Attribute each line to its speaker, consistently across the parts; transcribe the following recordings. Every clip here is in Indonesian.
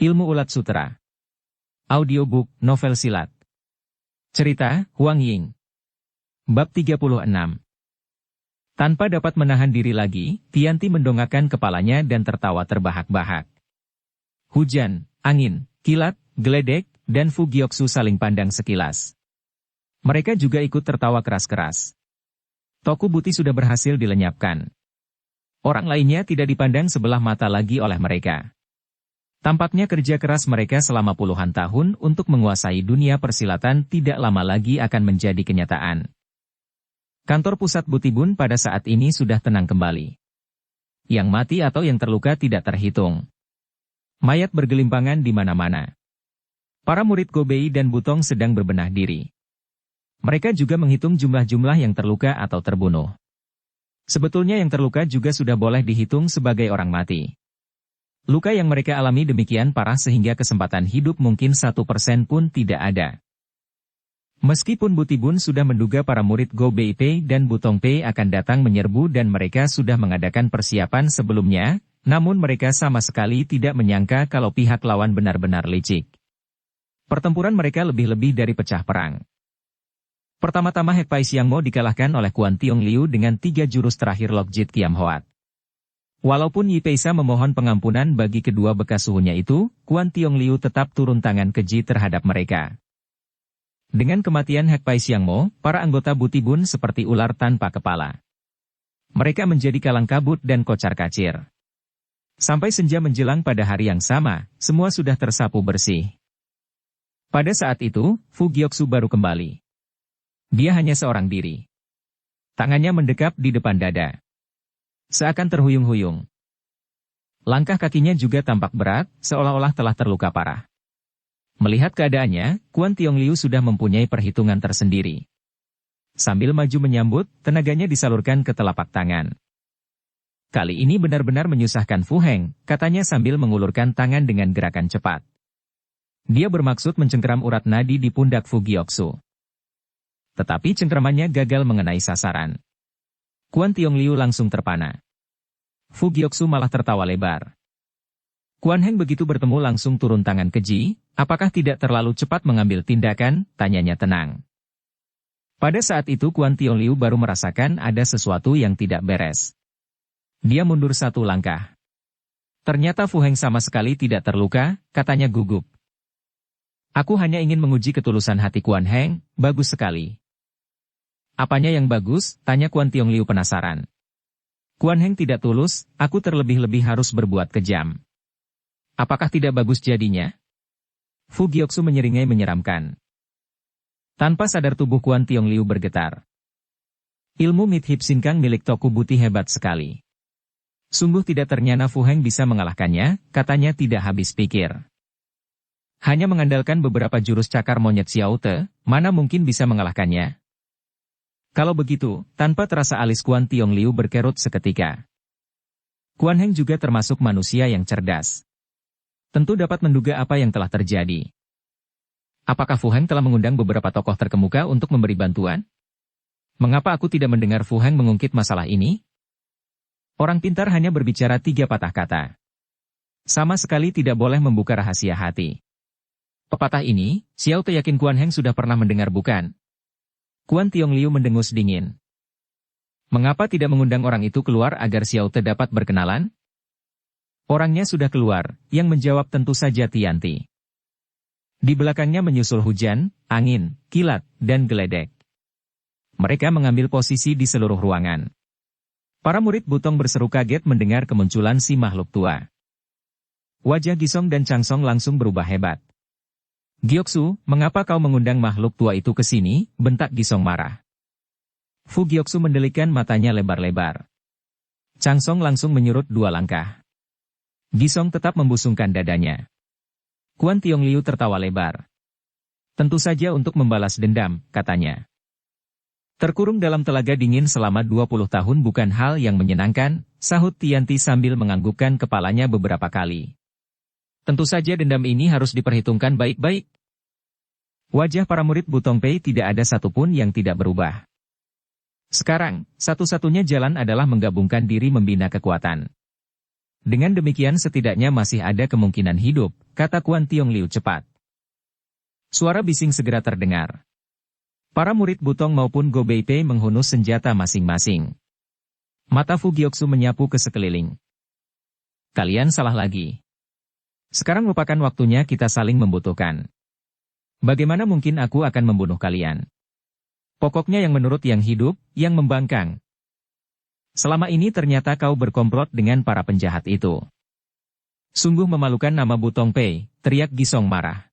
Speaker 1: Ilmu Ulat Sutera. Audiobook, novel silat. Cerita, Huang Ying. Bab 36. Tanpa dapat menahan diri lagi, Tianti mendongakkan kepalanya dan tertawa terbahak-bahak. Hujan, angin, kilat, geledek, dan Fu Gyoksu saling pandang sekilas. Mereka juga ikut tertawa keras-keras. Toku Buti sudah berhasil dilenyapkan. Orang lainnya tidak dipandang sebelah mata lagi oleh mereka. Tampaknya kerja keras mereka selama puluhan tahun untuk menguasai dunia persilatan tidak lama lagi akan menjadi kenyataan. Kantor pusat Butibun pada saat ini sudah tenang kembali. Yang mati atau yang terluka tidak terhitung. Mayat bergelimpangan di mana-mana. Para murid Gobei dan Butong sedang berbenah diri. Mereka juga menghitung jumlah-jumlah yang terluka atau terbunuh. Sebetulnya yang terluka juga sudah boleh dihitung sebagai orang mati. Luka yang mereka alami demikian parah sehingga kesempatan hidup mungkin 1% pun tidak ada. Meskipun Butibun sudah menduga para murid Go Bei Pei dan Butong Pei akan datang menyerbu dan mereka sudah mengadakan persiapan sebelumnya, namun mereka sama sekali tidak menyangka kalau pihak lawan benar-benar licik. Pertempuran mereka lebih-lebih dari pecah perang. Pertama-tama Hek Pai Siang Mo dikalahkan oleh Kuan Tiong Liu dengan 3 jurus terakhir Lokjit Kiam Hoat. Walaupun Yi Peisa memohon pengampunan bagi kedua bekas suhunya itu, Kuan Tiong Liu tetap turun tangan keji terhadap mereka. Dengan kematian Hek Pai Siang Mo, para anggota Butibun seperti ular tanpa kepala. Mereka menjadi kalang kabut dan kocar-kacir. Sampai senja menjelang pada hari yang sama, semua sudah tersapu bersih. Pada saat itu, Fu Gyoksu baru kembali. Dia hanya seorang diri. Tangannya mendekap di depan dada. Seakan terhuyung-huyung. Langkah kakinya juga tampak berat, seolah-olah telah terluka parah. Melihat keadaannya, Kuan Tiong Liu sudah mempunyai perhitungan tersendiri. Sambil maju menyambut, tenaganya disalurkan ke telapak tangan. Kali ini benar-benar menyusahkan Fu Heng, katanya sambil mengulurkan tangan dengan gerakan cepat. Dia bermaksud mencengkeram urat nadi di pundak Fu Gyoksu. Tetapi cengkeramannya gagal mengenai sasaran. Kuan Tiong Liu langsung terpana. Fu Gyoksu malah tertawa lebar. Kuan Heng begitu bertemu langsung turun tangan keji, apakah tidak terlalu cepat mengambil tindakan, tanyanya tenang. Pada saat itu Kuan Tiong Liu baru merasakan ada sesuatu yang tidak beres. Dia mundur 1 langkah. Ternyata Fu Heng sama sekali tidak terluka, katanya gugup. Aku hanya ingin menguji ketulusan hati Kuan Heng, bagus sekali. Apanya yang bagus, tanya Kuan Tiong Liu penasaran. Kuan Heng tidak tulus, aku terlebih-lebih harus berbuat kejam. Apakah tidak bagus jadinya? Fu Gyoksu menyeringai menyeramkan. Tanpa sadar tubuh Kuan Tiong Liu bergetar. Ilmu Mithip Sinkang milik Toku Buti hebat sekali. Sungguh tidak ternyata Fu Heng bisa mengalahkannya, katanya tidak habis pikir. Hanya mengandalkan beberapa jurus cakar monyet Xiao Te, mana mungkin bisa mengalahkannya? Kalau begitu, tanpa terasa alis Kuan Tiong Liu berkerut seketika. Kuan Heng juga termasuk manusia yang cerdas. Tentu dapat menduga apa yang telah terjadi. Apakah Fu Heng telah mengundang beberapa tokoh terkemuka untuk memberi bantuan? Mengapa aku tidak mendengar Fu Heng mengungkit masalah ini? Orang pintar hanya berbicara 3 patah kata. Sama sekali tidak boleh membuka rahasia hati. Pepatah ini, Xiao Te yakin Kuan Heng sudah pernah mendengar bukan? Kuan Tiong Liu mendengus dingin. Mengapa tidak mengundang orang itu keluar agar Xiao Te dapat berkenalan? Orangnya sudah keluar, yang menjawab tentu saja Tianti. Di belakangnya menyusul hujan, angin, kilat, dan geledek. Mereka mengambil posisi di seluruh ruangan. Para murid Butong berseru kaget mendengar kemunculan si makhluk tua. Wajah Gisong dan Changsong langsung berubah hebat. Gyoksu, mengapa kau mengundang makhluk tua itu ke sini? Bentak Gisong marah. Fu Gyoksu mendelikan matanya lebar-lebar. Changsong langsung menyurut 2 langkah. Gisong tetap membusungkan dadanya. Kuan Tiong Liu tertawa lebar. Tentu saja untuk membalas dendam, katanya. Terkurung dalam telaga dingin selama 20 tahun bukan hal yang menyenangkan, sahut Tianti sambil menganggukkan kepalanya beberapa kali. Tentu saja dendam ini harus diperhitungkan baik-baik. Wajah para murid Butong Pei tidak ada satupun yang tidak berubah. Sekarang, satu-satunya jalan adalah menggabungkan diri membina kekuatan. Dengan demikian setidaknya masih ada kemungkinan hidup, kata Kuan Tiong Liu cepat. Suara bising segera terdengar. Para murid Butong maupun Go Beipei menghunus senjata masing-masing. Mata Fu Gyoksu menyapu ke sekeliling. Kalian salah lagi. Sekarang merupakan waktunya kita saling membutuhkan. Bagaimana mungkin aku akan membunuh kalian? Pokoknya yang menurut yang hidup, yang membangkang. Selama ini ternyata kau berkomplot dengan para penjahat itu. Sungguh memalukan nama Butong Pei, teriak Gisong marah.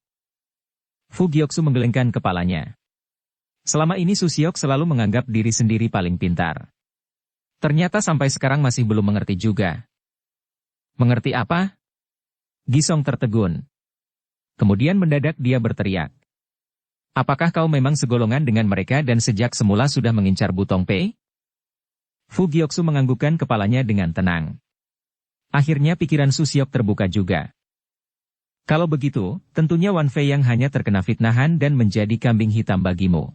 Speaker 1: Fu Gyoksu menggelengkan kepalanya. Selama ini Susiok selalu menganggap diri sendiri paling pintar. Ternyata sampai sekarang masih belum mengerti juga. Mengerti apa? Gisong tertegun. Kemudian mendadak dia berteriak. Apakah kau memang segolongan dengan mereka dan sejak semula sudah mengincar Butong Pei? Fu Gyoksu menganggukkan kepalanya dengan tenang. Akhirnya pikiran Susiok terbuka juga. Kalau begitu, tentunya Wan Fei yang hanya terkena fitnahan dan menjadi kambing hitam bagimu.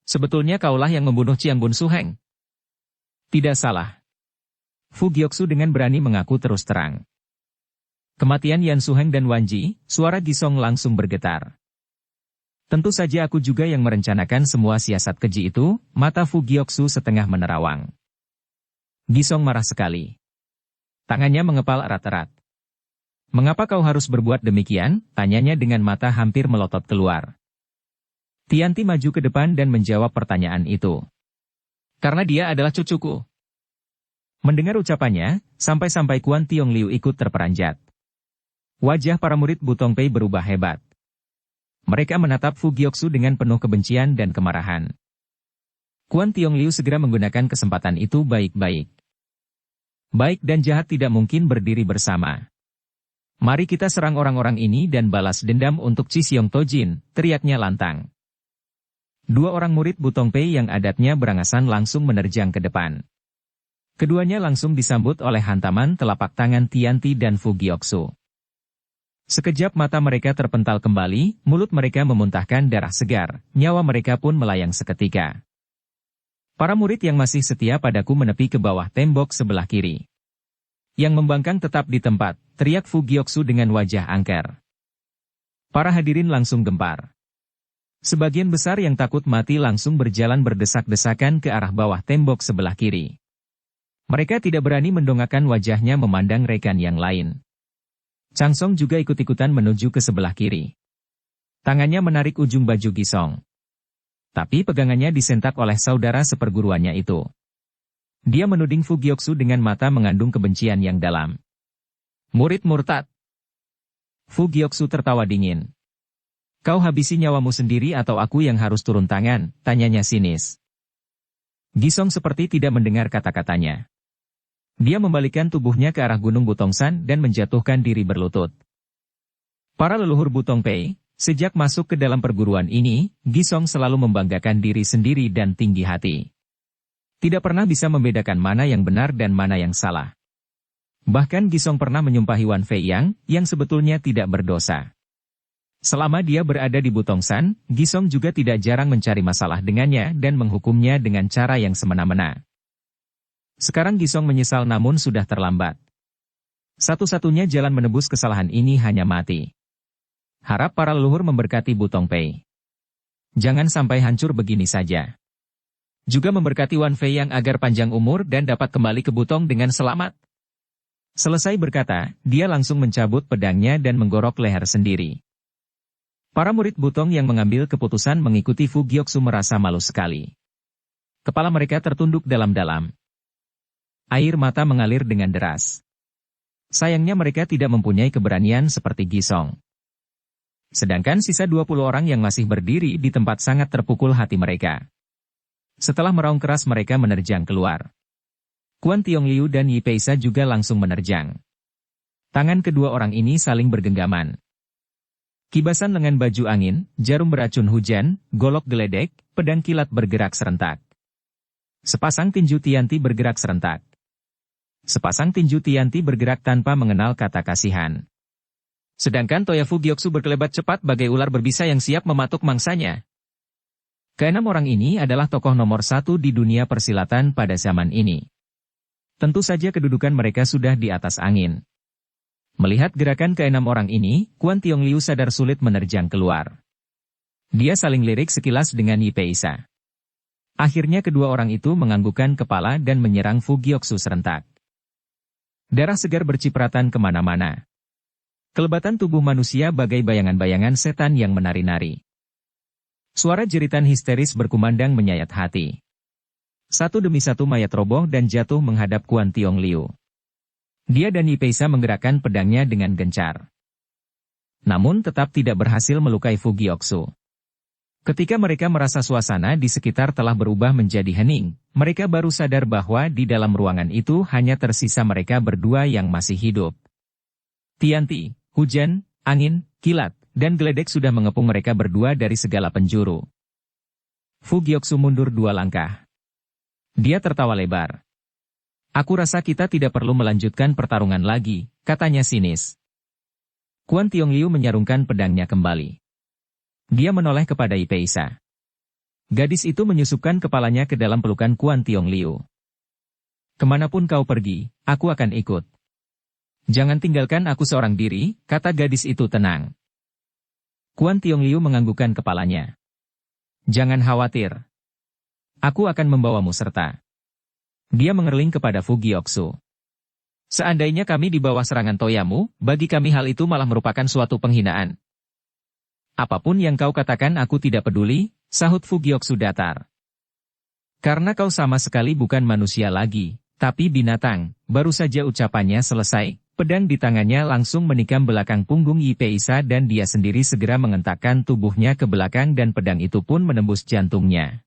Speaker 1: Sebetulnya kaulah yang membunuh Chiang Bun Suheng. Tidak salah. Fu Gyoksu dengan berani mengaku terus terang. Kematian Yan Suheng dan Wan Ji, suara Gisong langsung bergetar. Tentu saja aku juga yang merencanakan semua siasat keji itu, mata Fu Gyoksu setengah menerawang. Gisong marah sekali. Tangannya mengepal erat-erat. Mengapa kau harus berbuat demikian? Tanyanya dengan mata hampir melotot keluar. Tianti maju ke depan dan menjawab pertanyaan itu. Karena dia adalah cucuku. Mendengar ucapannya, sampai-sampai Kuan Tiong Liu ikut terperanjat. Wajah para murid Butong Pei berubah hebat. Mereka menatap Fu Gyoksu dengan penuh kebencian dan kemarahan. Kuan Tiong Liu segera menggunakan kesempatan itu baik-baik. Baik dan jahat tidak mungkin berdiri bersama. Mari kita serang orang-orang ini dan balas dendam untuk Chi Siong Tojin, teriaknya lantang. Dua orang murid Butong Pei yang adatnya berangasan langsung menerjang ke depan. Keduanya langsung disambut oleh hantaman telapak tangan Tianti dan Fu Gyoksu. Sekejap mata mereka terpental kembali, mulut mereka memuntahkan darah segar, nyawa mereka pun melayang seketika. Para murid yang masih setia padaku menepi ke bawah tembok sebelah kiri. Yang membangkang tetap di tempat, teriak Fu Gyoksu dengan wajah angker. Para hadirin langsung gempar. Sebagian besar yang takut mati langsung berjalan berdesak-desakan ke arah bawah tembok sebelah kiri. Mereka tidak berani mendongakkan wajahnya memandang rekan yang lain. Chang Song juga ikut-ikutan menuju ke sebelah kiri. Tangannya menarik ujung baju Gisong. Tapi pegangannya disentak oleh saudara seperguruannya itu. Dia menuding Fu Gyoksu dengan mata mengandung kebencian yang dalam. Murid murtad. Fu Gyoksu tertawa dingin. Kau habisi nyawamu sendiri atau aku yang harus turun tangan, tanyanya sinis. Gisong seperti tidak mendengar kata-katanya. Dia membalikkan tubuhnya ke arah Gunung Butongsan dan menjatuhkan diri berlutut. Para leluhur Butong Pei, sejak masuk ke dalam perguruan ini, Gisong selalu membanggakan diri sendiri dan tinggi hati. Tidak pernah bisa membedakan mana yang benar dan mana yang salah. Bahkan Gisong pernah menyumpahi Wan Fei yang sebetulnya tidak berdosa. Selama dia berada di Butongsan, Gisong juga tidak jarang mencari masalah dengannya dan menghukumnya dengan cara yang semena-mena. Sekarang Gisong menyesal namun sudah terlambat. Satu-satunya jalan menebus kesalahan ini hanya mati. Harap para leluhur memberkati Butong Pei. Jangan sampai hancur begini saja. Juga memberkati Wan Fei yang agar panjang umur dan dapat kembali ke Butong dengan selamat. Selesai berkata, dia langsung mencabut pedangnya dan menggorok leher sendiri. Para murid Butong yang mengambil keputusan mengikuti Fu Gyoksu merasa malu sekali. Kepala mereka tertunduk dalam-dalam. Air mata mengalir dengan deras. Sayangnya mereka tidak mempunyai keberanian seperti Gisong. Sedangkan sisa 20 orang yang masih berdiri di tempat sangat terpukul hati mereka. Setelah meraung keras mereka menerjang keluar. Kuan Tiong Liu dan Yi Peisa juga langsung menerjang. Tangan kedua orang ini saling bergenggaman. Kibasan lengan baju angin, jarum beracun hujan, golok geledek, pedang kilat bergerak serentak. Sepasang tinju Tianti bergerak serentak. Sepasang tinju Tianti bergerak tanpa mengenal kata kasihan. Sedangkan Toya Fu Gyoksu berkelebat cepat bagai ular berbisa yang siap mematuk mangsanya. Keenam orang ini adalah tokoh nomor 1 di dunia persilatan pada zaman ini. Tentu saja kedudukan mereka sudah di atas angin. Melihat gerakan keenam orang ini, Kuan Tiong Liu sadar sulit menerjang keluar. Dia saling lirik sekilas dengan Yi Peisa. Akhirnya kedua orang itu menganggukkan kepala dan menyerang Fu Gyoksu serentak. Darah segar bercipratan kemana-mana. Kelebatan tubuh manusia bagai bayangan-bayangan setan yang menari-nari. Suara jeritan histeris berkumandang menyayat hati. Satu demi satu mayat roboh dan jatuh menghadap Kuan Tiong Liu. Dia dan Yi Peisa menggerakkan pedangnya dengan gencar. Namun tetap tidak berhasil melukai Fu Gyoksu. Ketika mereka merasa suasana di sekitar telah berubah menjadi hening, mereka baru sadar bahwa di dalam ruangan itu hanya tersisa mereka berdua yang masih hidup. Tianti, hujan, angin, kilat, dan geledek sudah mengepung mereka berdua dari segala penjuru. Fu Gyoksu mundur 2 langkah. Dia tertawa lebar. Aku rasa kita tidak perlu melanjutkan pertarungan lagi, katanya sinis. Kuan Tiong Liu menyarungkan pedangnya kembali. Dia menoleh kepada Yi Peisa. Gadis itu menyusupkan kepalanya ke dalam pelukan Kuan Tiong Liu. Kemanapun kau pergi, aku akan ikut. Jangan tinggalkan aku seorang diri, kata gadis itu tenang. Kuan Tiong Liu menganggukkan kepalanya. Jangan khawatir. Aku akan membawamu serta. Dia mengerling kepada Fu Gyoksu. Seandainya kami di bawah serangan toyamu, bagi kami hal itu malah merupakan suatu penghinaan. Apapun yang kau katakan aku tidak peduli, sahut Fu Gyoksu datar. Karena kau sama sekali bukan manusia lagi, tapi binatang. Baru saja ucapannya selesai, pedang di tangannya langsung menikam belakang punggung Yi Peisa dan dia sendiri segera mengentakkan tubuhnya ke belakang dan pedang itu pun menembus jantungnya.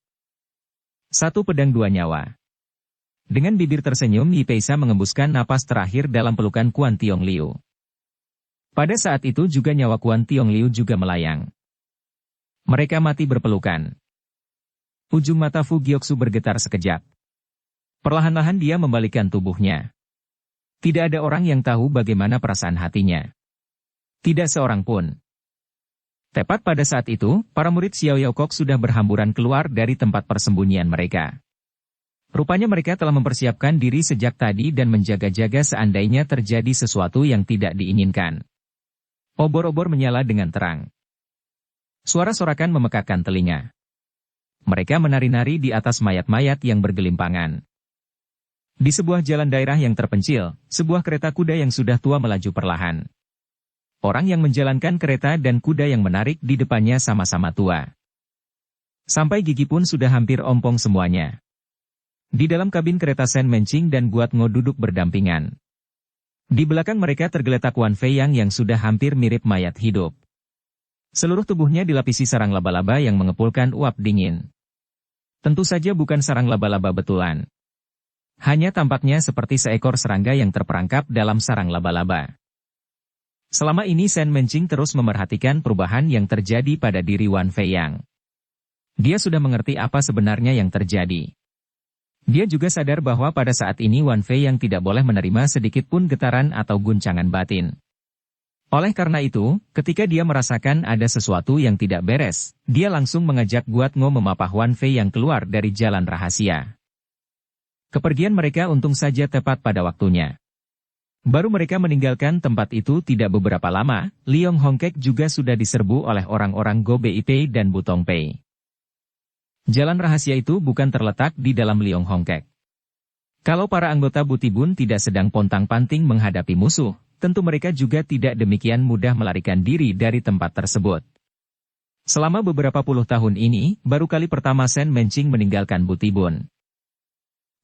Speaker 1: Satu pedang 2 nyawa. Dengan bibir tersenyum Yi Peisa mengembuskan napas terakhir dalam pelukan Kuan Tiong Liu. Pada saat itu juga nyawa Kuan Tiong Liu juga melayang. Mereka mati berpelukan. Ujung mata Fu Gyoksu bergetar sekejap. Perlahan-lahan dia membalikkan tubuhnya. Tidak ada orang yang tahu bagaimana perasaan hatinya. Tidak seorang pun. Tepat pada saat itu, para murid Xiao Yaokok sudah berhamburan keluar dari tempat persembunyian mereka. Rupanya mereka telah mempersiapkan diri sejak tadi dan menjaga-jaga seandainya terjadi sesuatu yang tidak diinginkan. Obor-obor menyala dengan terang. Suara sorakan memekakkan telinga. Mereka menari-nari di atas mayat-mayat yang bergelimpangan. Di sebuah jalan daerah yang terpencil, sebuah kereta kuda yang sudah tua melaju perlahan. Orang yang menjalankan kereta dan kuda yang menarik di depannya sama-sama tua. Sampai gigi pun sudah hampir ompong semuanya. Di dalam kabin kereta Sen Mencing dan Guat Ngo duduk berdampingan. Di belakang mereka tergeletak Wan Fei yang sudah hampir mirip mayat hidup. Seluruh tubuhnya dilapisi sarang laba-laba yang mengepulkan uap dingin. Tentu saja bukan sarang laba-laba betulan. Hanya tampaknya seperti seekor serangga yang terperangkap dalam sarang laba-laba. Selama ini Sen Mencing terus memerhatikan perubahan yang terjadi pada diri Wan Fei Yang. Dia sudah mengerti apa sebenarnya yang terjadi. Dia juga sadar bahwa pada saat ini Wan Fei Yang tidak boleh menerima sedikit pun getaran atau guncangan batin. Oleh karena itu, ketika dia merasakan ada sesuatu yang tidak beres, dia langsung mengajak Guat Ngo memapah Wan Fei Yang keluar dari jalan rahasia. Kepergian mereka untung saja tepat pada waktunya. Baru mereka meninggalkan tempat itu tidak beberapa lama, Liong Hongkek juga sudah diserbu oleh orang-orang Go Bei dan Butong Pei. Jalan rahasia itu bukan terletak di dalam Liong Hongkek. Kalau para anggota Butibun tidak sedang pontang-panting menghadapi musuh, tentu mereka juga tidak demikian mudah melarikan diri dari tempat tersebut. Selama beberapa puluh tahun ini, baru kali pertama Sen Mencing meninggalkan Butibun.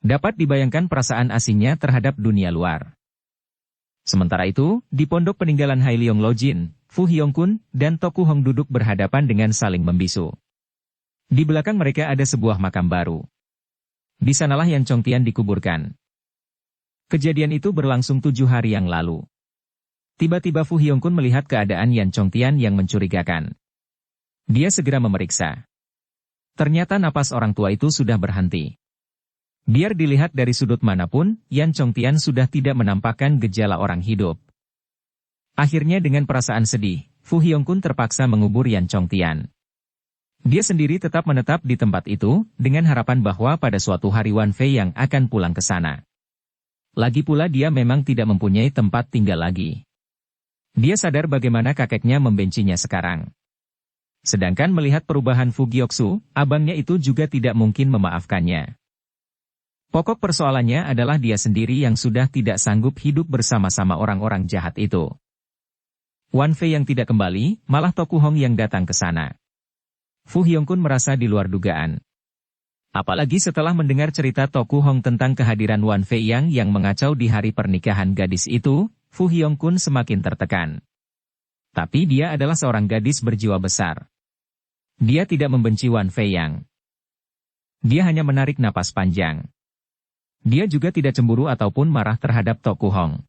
Speaker 1: Dapat dibayangkan perasaan asingnya terhadap dunia luar. Sementara itu, di pondok peninggalan Hai Liong Lojin, Fu Hyongkun dan Toku Hong duduk berhadapan dengan saling membisu. Di belakang mereka ada sebuah makam baru. Di sanalah Yan Chongtian dikuburkan. Kejadian itu berlangsung 7 hari yang lalu. Tiba-tiba Fu Hyongkun melihat keadaan Yan Chongtian yang mencurigakan. Dia segera memeriksa. Ternyata napas orang tua itu sudah berhenti. Biar dilihat dari sudut manapun, Yan Chongtian sudah tidak menampakkan gejala orang hidup. Akhirnya dengan perasaan sedih, Fu Hyongkun terpaksa mengubur Yan Chongtian. Dia sendiri tetap menetap di tempat itu, dengan harapan bahwa pada suatu hari Wan Fei yang akan pulang ke sana. Lagi pula dia memang tidak mempunyai tempat tinggal lagi. Dia sadar bagaimana kakeknya membencinya sekarang. Sedangkan melihat perubahan Fu Gyoksu, abangnya itu juga tidak mungkin memaafkannya. Pokok persoalannya adalah dia sendiri yang sudah tidak sanggup hidup bersama-sama orang-orang jahat itu. Wan Fei yang tidak kembali, malah Toku Hong yang datang ke sana. Fu Hyongkun merasa di luar dugaan. Apalagi setelah mendengar cerita Toku Hong tentang kehadiran Wan Fei yang mengacau di hari pernikahan gadis itu, Fu Hyongkun semakin tertekan. Tapi dia adalah seorang gadis berjiwa besar. Dia tidak membenci Wan Fei Yang. Dia hanya menarik napas panjang. Dia juga tidak cemburu ataupun marah terhadap Toku Hong.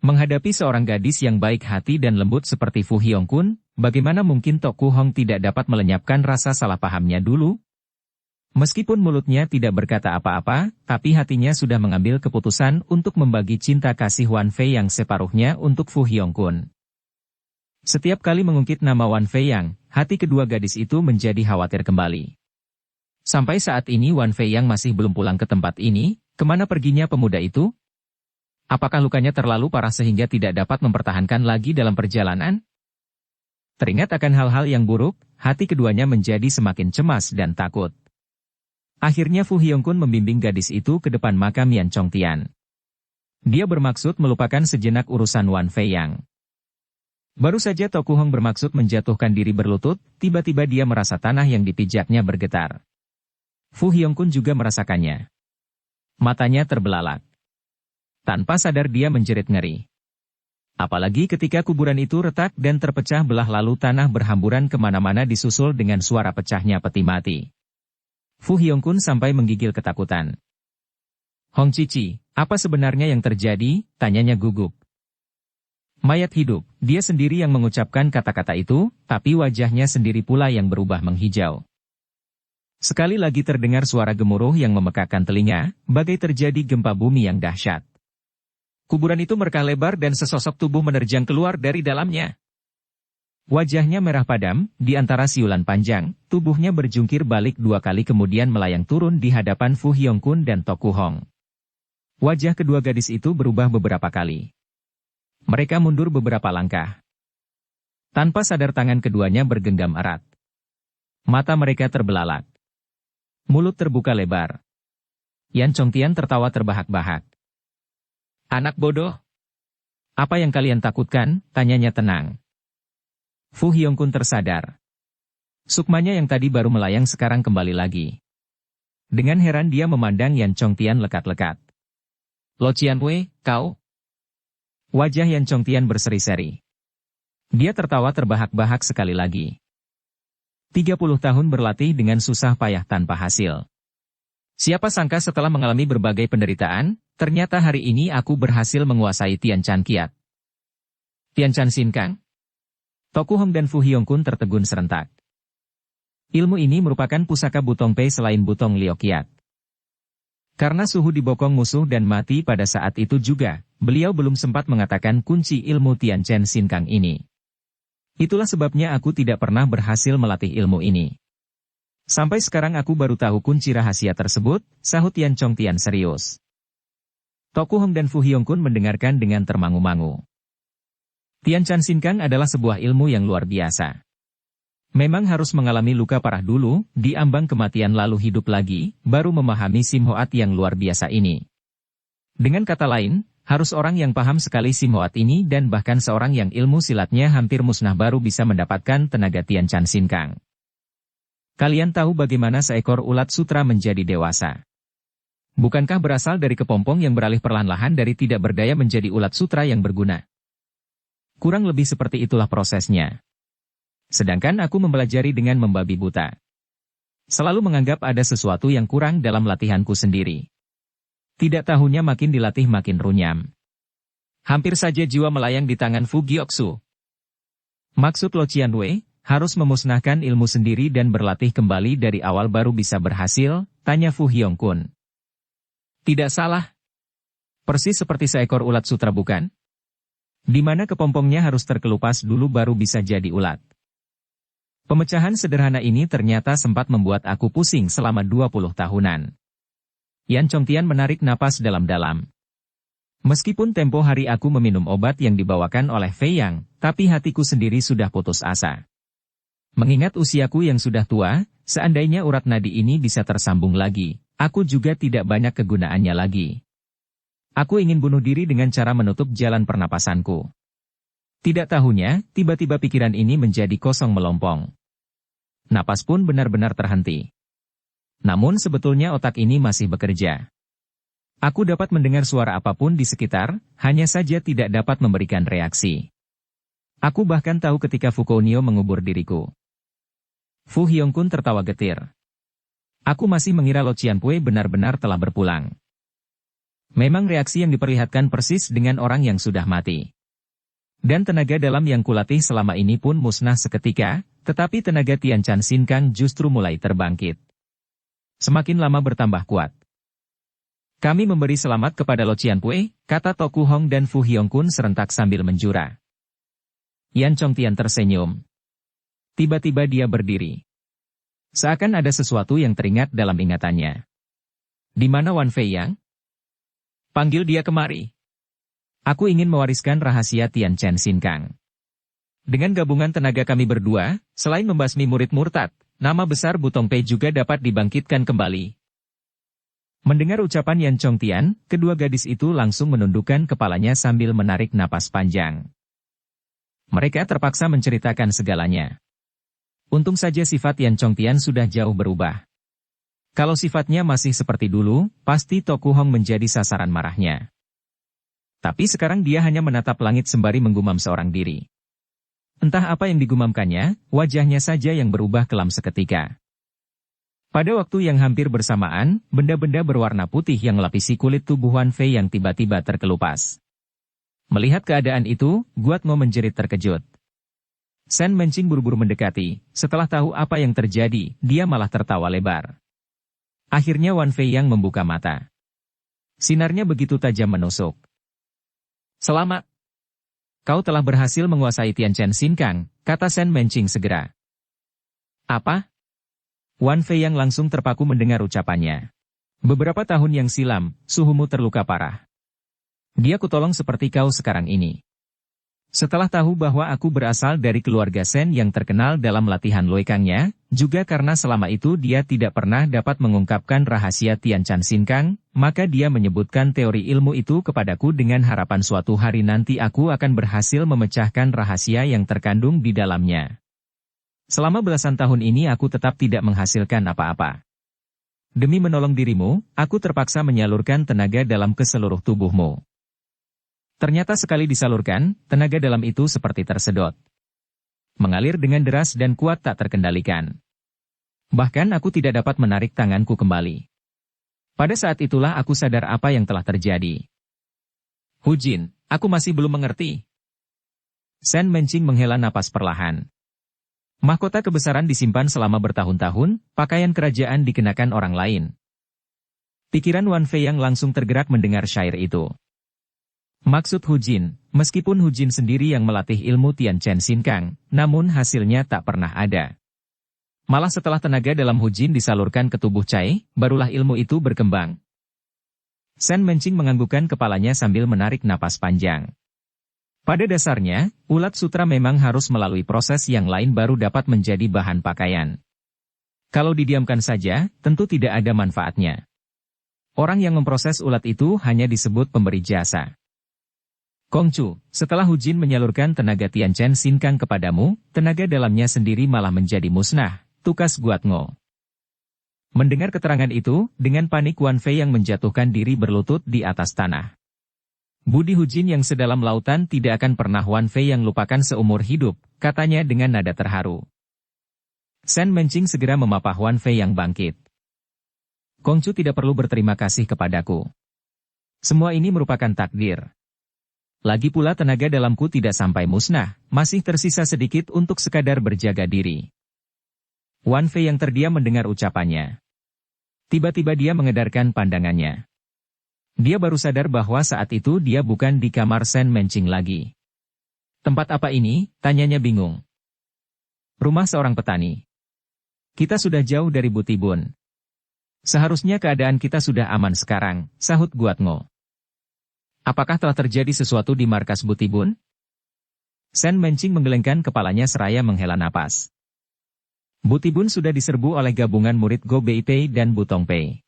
Speaker 1: Menghadapi seorang gadis yang baik hati dan lembut seperti Fu Hyongkun, bagaimana mungkin Toku Hong tidak dapat melenyapkan rasa salah pahamnya dulu? Meskipun mulutnya tidak berkata apa-apa, tapi hatinya sudah mengambil keputusan untuk membagi cinta kasih Wan Fei Yang separuhnya untuk Fu Hyongkun. Setiap kali mengungkit nama Wan Fei Yang, hati kedua gadis itu menjadi khawatir kembali. Sampai saat ini Wan Fei Yang masih belum pulang ke tempat ini, kemana perginya pemuda itu? Apakah lukanya terlalu parah sehingga tidak dapat mempertahankan lagi dalam perjalanan? Teringat akan hal-hal yang buruk, hati keduanya menjadi semakin cemas dan takut. Akhirnya Fu Hyongkun membimbing gadis itu ke depan makam Yan Chongtian. Dia bermaksud melupakan sejenak urusan Wan Fei Yang. Baru saja Toku Hong bermaksud menjatuhkan diri berlutut, tiba-tiba dia merasa tanah yang dipijaknya bergetar. Fu Hyongkun juga merasakannya. Matanya terbelalak. Tanpa sadar dia menjerit ngeri. Apalagi ketika kuburan itu retak dan terpecah belah lalu tanah berhamburan kemana-mana disusul dengan suara pecahnya peti mati. Fu Hyongkun sampai menggigil ketakutan. Hong Cici, apa sebenarnya yang terjadi? Tanyanya gugup. Mayat hidup, dia sendiri yang mengucapkan kata-kata itu, tapi wajahnya sendiri pula yang berubah menghijau. Sekali lagi terdengar suara gemuruh yang memekakkan telinga, bagai terjadi gempa bumi yang dahsyat. Kuburan itu merkah lebar dan sesosok tubuh menerjang keluar dari dalamnya. Wajahnya merah padam, di antara siulan panjang, tubuhnya berjungkir balik 2 kali kemudian melayang turun di hadapan Fu Hyongkun dan Toku Hong. Wajah kedua gadis itu berubah beberapa kali. Mereka mundur beberapa langkah. Tanpa sadar tangan keduanya bergenggam erat. Mata mereka terbelalak. Mulut terbuka lebar. Yan Chongtian tertawa terbahak-bahak. Anak bodoh. Apa yang kalian takutkan? Tanyanya tenang. Fu Hyongkun tersadar. Sukmanya yang tadi baru melayang sekarang kembali lagi. Dengan heran dia memandang Yan Chongtian lekat-lekat. Lo Qianwei, kau? Wajah Yan Chongtian berseri-seri. Dia tertawa terbahak-bahak sekali lagi. 30 tahun berlatih dengan susah payah tanpa hasil. Siapa sangka setelah mengalami berbagai penderitaan, ternyata hari ini aku berhasil menguasai Tian Chan Kiat. Tian Chan Sin Kang? Toku Hong dan Fu Hyongkun tertegun serentak. Ilmu ini merupakan pusaka Butong Pei selain Butong Liao Kiat. Karena suhu dibokong musuh dan mati pada saat itu juga, beliau belum sempat mengatakan kunci ilmu Tian Chan Sin Kang ini. Itulah sebabnya aku tidak pernah berhasil melatih ilmu ini. Sampai sekarang aku baru tahu kunci rahasia tersebut, sahut Yan Chongtian serius. Toku Hong dan Fu Hyongkun mendengarkan dengan termangu-mangu. Tian Chan Sin Kang adalah sebuah ilmu yang luar biasa. Memang harus mengalami luka parah dulu, diambang kematian lalu hidup lagi, baru memahami Sim Hoat yang luar biasa ini. Dengan kata lain, harus orang yang paham sekali Sim Hoat ini dan bahkan seorang yang ilmu silatnya hampir musnah baru bisa mendapatkan tenaga Tian Chan Sin Kang. Kalian tahu bagaimana seekor ulat sutra menjadi dewasa? Bukankah berasal dari kepompong yang beralih perlahan-lahan dari tidak berdaya menjadi ulat sutra yang berguna? Kurang lebih seperti itulah prosesnya. Sedangkan aku mempelajari dengan membabi buta. Selalu menganggap ada sesuatu yang kurang dalam latihanku sendiri. Tidak tahunya makin dilatih makin runyam. Hampir saja jiwa melayang di tangan Fu Gyoksu. Maksud Lo Qianwei, harus memusnahkan ilmu sendiri dan berlatih kembali dari awal baru bisa berhasil, tanya Fu Hyongkun. Tidak salah. Persis seperti seekor ulat sutra bukan? Di mana kepompongnya harus terkelupas dulu baru bisa jadi ulat. Pemecahan sederhana ini ternyata sempat membuat aku pusing selama 20 tahunan. Yan Chongtian menarik napas dalam-dalam. Meskipun tempo hari aku meminum obat yang dibawakan oleh Fei Yang, tapi hatiku sendiri sudah putus asa. Mengingat usiaku yang sudah tua, seandainya urat nadi ini bisa tersambung lagi, aku juga tidak banyak kegunaannya lagi. Aku ingin bunuh diri dengan cara menutup jalan pernapasanku. Tidak tahunya, tiba-tiba pikiran ini menjadi kosong melompong. Napas pun benar-benar terhenti. Namun sebetulnya otak ini masih bekerja. Aku dapat mendengar suara apapun di sekitar, hanya saja tidak dapat memberikan reaksi. Aku bahkan tahu ketika Fukounio mengubur diriku. Fu Hyongkun tertawa getir. Aku masih mengira Lo Cianpue benar-benar telah berpulang. Memang reaksi yang diperlihatkan persis dengan orang yang sudah mati. Dan tenaga dalam yang kulatih selama ini pun musnah seketika, tetapi tenaga Tian Chan Sin Kang justru mulai terbangkit. Semakin lama bertambah kuat. Kami memberi selamat kepada Lo Cianpue, kata Toku Hong dan Fu Hyongkun serentak sambil menjura. Yan Chongtian tersenyum. Tiba-tiba dia berdiri. Seakan ada sesuatu yang teringat dalam ingatannya. Di mana Wan Fei Yang? Panggil dia kemari. Aku ingin mewariskan rahasia Tian Chan Sin Kang. Dengan gabungan tenaga kami berdua, selain membasmi murid murtad, nama besar Butong Pei juga dapat dibangkitkan kembali. Mendengar ucapan Yan Chongtian, kedua gadis itu langsung menundukkan kepalanya sambil menarik napas panjang. Mereka terpaksa menceritakan segalanya. Untung saja sifat Yan Chongtian sudah jauh berubah. Kalau sifatnya masih seperti dulu, pasti Toku Hong menjadi sasaran marahnya. Tapi sekarang dia hanya menatap langit sembari menggumam seorang diri. Entah apa yang digumamkannya, wajahnya saja yang berubah kelam seketika. Pada waktu yang hampir bersamaan, benda-benda berwarna putih yang melapisi kulit tubuh Wan Fei yang tiba-tiba terkelupas. Melihat keadaan itu, Guatmo menjerit terkejut. Sen Mencing buru-buru mendekati, setelah tahu apa yang terjadi, dia malah tertawa lebar. Akhirnya Wan Fei yang membuka mata. Sinarnya begitu tajam menusuk. Selamat. Kau telah berhasil menguasai Tian Chan Sin Kang, kata Sen Mencing segera. Apa? Wan Fei yang langsung terpaku mendengar ucapannya. Beberapa tahun yang silam, suhumu terluka parah. Dia kutolong seperti kau sekarang ini. Setelah tahu bahwa aku berasal dari keluarga Sen yang terkenal dalam latihan loikangnya, juga karena selama itu dia tidak pernah dapat mengungkapkan rahasia Tian Chan Sin Kang, maka dia menyebutkan teori ilmu itu kepadaku dengan harapan suatu hari nanti aku akan berhasil memecahkan rahasia yang terkandung di dalamnya. Selama belasan tahun ini aku tetap tidak menghasilkan apa-apa. Demi menolong dirimu, aku terpaksa menyalurkan tenaga dalam ke seluruh tubuhmu. Ternyata sekali disalurkan, tenaga dalam itu seperti tersedot. Mengalir dengan deras dan kuat tak terkendalikan. Bahkan aku tidak dapat menarik tanganku kembali. Pada saat itulah aku sadar apa yang telah terjadi. Hu Jin, aku masih belum mengerti. Sen Mencing menghela napas perlahan. Mahkota kebesaran disimpan selama bertahun-tahun, pakaian kerajaan dikenakan orang lain. Pikiran Wan Fei yang langsung tergerak mendengar syair itu. Maksud Hu Jin, meskipun Hu Jin sendiri yang melatih ilmu Tian Chan Sin Kang, namun hasilnya tak pernah ada. Malah setelah tenaga dalam Hu Jin disalurkan ke tubuh Cai, barulah ilmu itu berkembang. Sen Mencing menganggukkan kepalanya sambil menarik napas panjang. Pada dasarnya, ulat sutra memang harus melalui proses yang lain baru dapat menjadi bahan pakaian. Kalau didiamkan saja, tentu tidak ada manfaatnya. Orang yang memproses ulat itu hanya disebut pemberi jasa. Kongcu, setelah Hu Jin menyalurkan tenaga Tian Chan Sin Kang kepadamu, tenaga dalamnya sendiri malah menjadi musnah, tukas Guatmo. Mendengar keterangan itu, dengan panik Wan Fei yang menjatuhkan diri berlutut di atas tanah. Budi Hu Jin yang sedalam lautan tidak akan pernah Wan Fei yang lupakan seumur hidup, katanya dengan nada terharu. Sen Mencing segera memapah Wan Fei yang bangkit. Kongcu tidak perlu berterima kasih kepadaku. Semua ini merupakan takdir. Lagi pula tenaga dalamku tidak sampai musnah, masih tersisa sedikit untuk sekadar berjaga diri. Wan Fei yang terdiam mendengar ucapannya. Tiba-tiba dia mengedarkan pandangannya. Dia baru sadar bahwa saat itu dia bukan di kamar Sen Mencing lagi. Tempat apa ini? Tanyanya bingung. Rumah seorang petani. Kita sudah jauh dari Butibun. Seharusnya keadaan kita sudah aman sekarang, sahut Guatmo. Apakah telah terjadi sesuatu di markas Butibun? Sen Mencing menggelengkan kepalanya seraya menghela napas. Butibun sudah diserbu oleh gabungan murid Go Bei Pei dan Butong Pei.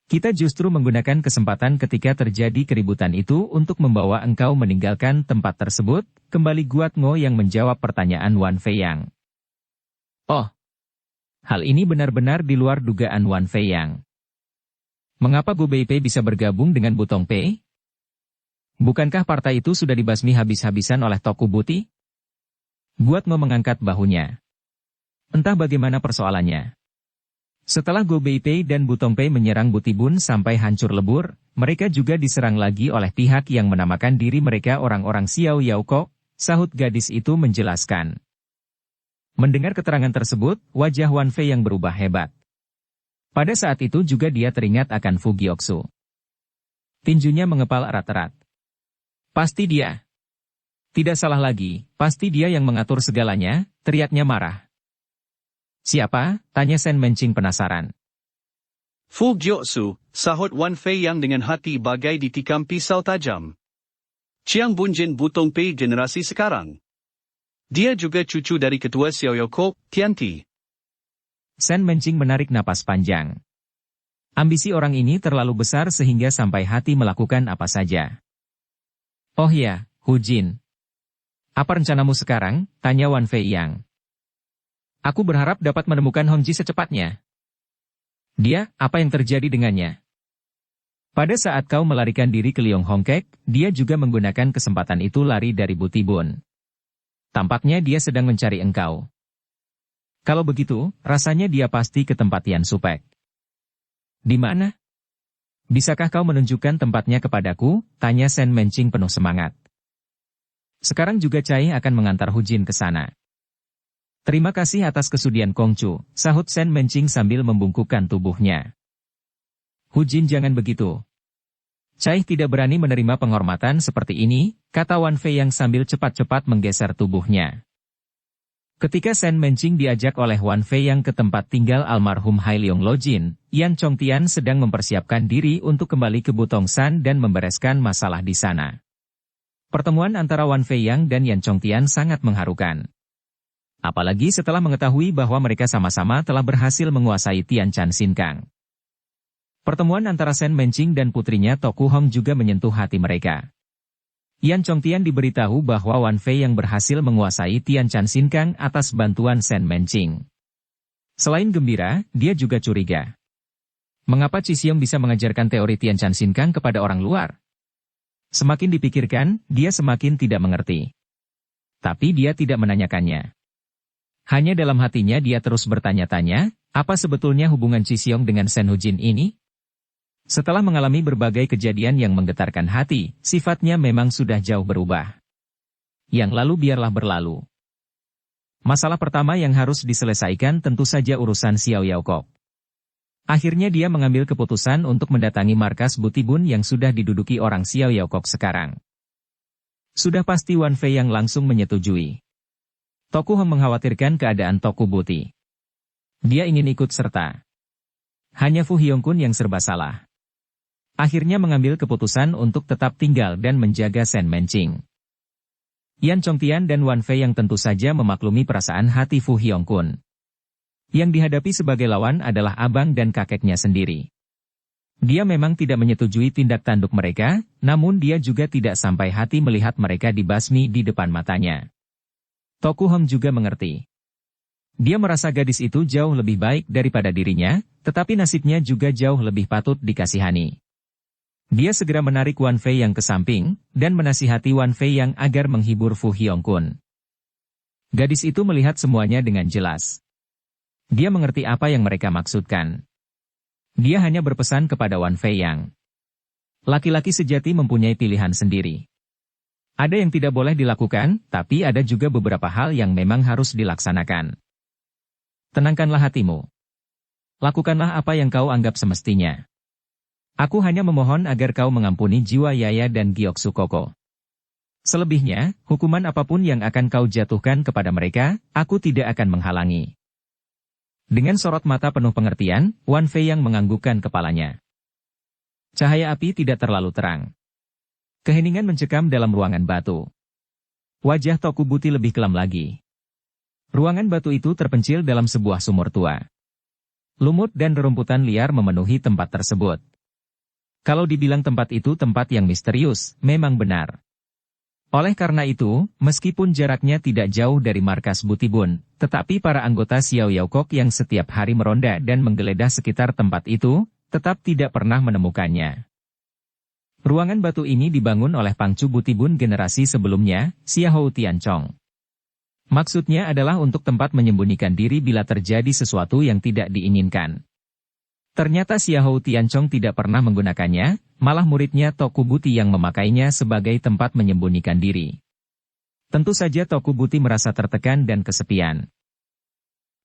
Speaker 1: Kita justru menggunakan kesempatan ketika terjadi keributan itu untuk membawa engkau meninggalkan tempat tersebut, kembali Guat Ngo yang menjawab pertanyaan Wan Fei Yang. Oh, hal ini benar-benar di luar dugaan Wan Fei Yang. Mengapa Go Bei Pei bisa bergabung dengan Butong Pei? Bukankah partai itu sudah dibasmi habis-habisan oleh Toku Buti? Guat Ngo mengangkat bahunya. Entah bagaimana persoalannya. Setelah Go Bei Pei dan Butong Pei menyerang Butibun sampai hancur lebur, mereka juga diserang lagi oleh pihak yang menamakan diri mereka orang-orang Xiao Yao Kok, sahut gadis itu menjelaskan. Mendengar keterangan tersebut, wajah Wan Fei yang berubah hebat. Pada saat itu juga dia teringat akan Fu Gyoksu. Tinjunya mengepal erat-erat. Pasti dia. Tidak salah lagi, pasti dia yang mengatur segalanya, teriaknya marah. Siapa? Tanya Sen Mencing penasaran.
Speaker 2: Fu Gyoksu, sahut Wan Fei yang dengan hati bagai ditikam pisau tajam. Chiang Bunjin Butong Pei generasi sekarang. Dia juga cucu dari ketua Xiao Yao Kok, Tianti.
Speaker 1: Sen Mencing menarik napas panjang. Ambisi orang ini terlalu besar sehingga sampai hati melakukan apa saja. Oh ya, Hu Jin. Apa rencanamu sekarang? Tanya Wan Fei Yang. Aku berharap dapat menemukan Hong Ji secepatnya. Dia, apa yang terjadi dengannya? Pada saat kau melarikan diri ke Liong Hongkek, dia juga menggunakan kesempatan itu lari dari Butibun. Tampaknya dia sedang mencari engkau. Kalau begitu, rasanya dia pasti ke tempat Yan Supek. Di mana? Bisakah kau menunjukkan tempatnya kepadaku? Tanya Sen Mencing penuh semangat. Sekarang juga Cai akan mengantar Hu Jin ke sana. Terima kasih atas kesudian Kongcu, sahut Sen Mencing sambil membungkukkan tubuhnya. Hu Jin jangan begitu. Cai tidak berani menerima penghormatan seperti ini, kata Wan Fei yang sambil cepat-cepat menggeser tubuhnya. Ketika Sen Mencing diajak oleh Wan Fei yang ke tempat tinggal almarhum Hai Leong Lo Jin, Yan Chongtian sedang mempersiapkan diri untuk kembali ke Butong San dan membereskan masalah di sana. Pertemuan antara Wan Fei Yang dan Yan Chongtian sangat mengharukan. Apalagi setelah mengetahui bahwa mereka sama-sama telah berhasil menguasai Tian Chan Sin Kang. Pertemuan antara Sen Mencing dan putrinya Toku Hong juga menyentuh hati mereka. Yan Chongtian diberitahu bahwa Wan Fei yang berhasil menguasai Tian Chan Sin Kang atas bantuan Sen Mencing. Selain gembira, dia juga curiga. Mengapa Chi Xiong bisa mengajarkan teori Tian Chan Sin Kang kepada orang luar? Semakin dipikirkan, dia semakin tidak mengerti. Tapi dia tidak menanyakannya. Hanya dalam hatinya dia terus bertanya-tanya, apa sebetulnya hubungan Chi Xiong dengan Sen Hu Jin ini? Setelah mengalami berbagai kejadian yang menggetarkan hati, sifatnya memang sudah jauh berubah. Yang lalu biarlah berlalu. Masalah pertama yang harus diselesaikan tentu saja urusan Xiao Yao Kok. Akhirnya dia mengambil keputusan untuk mendatangi markas Butibun yang sudah diduduki orang Xiao Yao Kok sekarang. Sudah pasti Wan Fei yang langsung menyetujui. Toku Hong mengkhawatirkan keadaan Toku Buti. Dia ingin ikut serta. Hanya Fu Hyongkun yang serba salah. Akhirnya mengambil keputusan untuk tetap tinggal dan menjaga Sen Mencing. Yan Chongtian dan Wan Fei yang tentu saja memaklumi perasaan hati Fu Hyongkun. Yang dihadapi sebagai lawan adalah abang dan kakeknya sendiri. Dia memang tidak menyetujui tindak tanduk mereka, namun dia juga tidak sampai hati melihat mereka dibasmi di depan matanya. Toku Hong juga mengerti. Dia merasa gadis itu jauh lebih baik daripada dirinya, tetapi nasibnya juga jauh lebih patut dikasihani. Dia segera menarik Wan Fei yang ke samping, dan menasihati Wan Fei yang agar menghibur Fu Hyongkun. Gadis itu melihat semuanya dengan jelas. Dia mengerti apa yang mereka maksudkan. Dia hanya berpesan kepada Wan Fei yang, laki-laki sejati mempunyai pilihan sendiri. Ada yang tidak boleh dilakukan, tapi ada juga beberapa hal yang memang harus dilaksanakan. Tenangkanlah hatimu. Lakukanlah apa yang kau anggap semestinya. Aku hanya memohon agar kau mengampuni jiwa Yaya dan Gyoksu Koko. Selebihnya, hukuman apapun yang akan kau jatuhkan kepada mereka, aku tidak akan menghalangi. Dengan sorot mata penuh pengertian, Wan Fei yang menganggukkan kepalanya. Cahaya api tidak terlalu terang. Keheningan mencekam dalam ruangan batu. Wajah Toku Buti lebih kelam lagi. Ruangan batu itu terpencil dalam sebuah sumur tua. Lumut dan rerumputan liar memenuhi tempat tersebut. Kalau dibilang tempat itu tempat yang misterius, memang benar. Oleh karena itu, meskipun jaraknya tidak jauh dari markas Butibun, tetapi para anggota Xiao Yaokok yang setiap hari meronda dan menggeledah sekitar tempat itu, tetap tidak pernah menemukannya. Ruangan batu ini dibangun oleh Pangcu Butibun generasi sebelumnya, Xiahou Tianchong. Maksudnya adalah untuk tempat menyembunyikan diri bila terjadi sesuatu yang tidak diinginkan. Ternyata Xiahou Tianchong tidak pernah menggunakannya, malah muridnya Toku Buti yang memakainya sebagai tempat menyembunyikan diri. Tentu saja Toku Buti merasa tertekan dan kesepian.